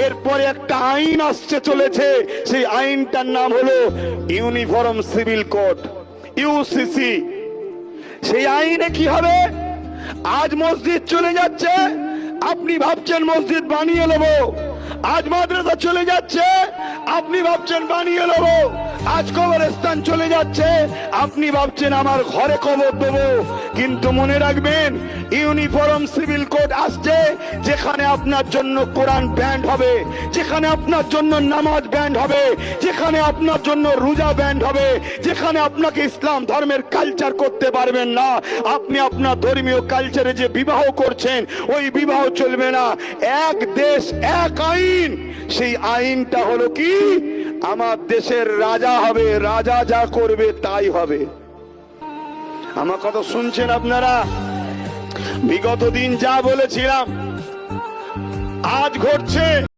এরপরে একটা আইন আসছে চলেছে, সেই আইনটার নাম হলো ইউনিফর্ম সিভিল কোড, ইউসিসি। সেই আইনে কি হবে? আজ মসজিদ চলে যাচ্ছে, আপনি ভাবছেন মসজিদ বানিয়ে নেবো। আজ মাদ্রাসা চলে যাচ্ছে, আপনি ভাবছেন বানিয়ে নেবো। আজ কবরস্থান চলে যাচ্ছে, আপনি ভাবছেন আমার ঘরে কবর দেবো। কিন্তু মনে রাখবেন, ইউনিফর্ম সিভিল কোড আসছে, যেখানে আপনার জন্য কোরআন ব্যান্ড হবে, যেখানে আপনার জন্য নামাজ ব্যান্ড হবে, যেখানে আপনার জন্য রোজা ব্যান্ড হবে, যেখানে আপনাকে ইসলাম ধর্মের কালচার করতে পারবেন না। আপনি আপনার ধর্মীয় কালচারে যে বিবাহ করছেন, ওই বিবাহ চলবে না। এক দেশ এক আইন। সেই আইনটা হলো কি? আমার দেশের রাজা হবে, রাজা যা করবে তাই হবে। আমার কথা শুনছেন আপনারা? বিগত দিন যা বলেছিলাম আজ ঘটছে।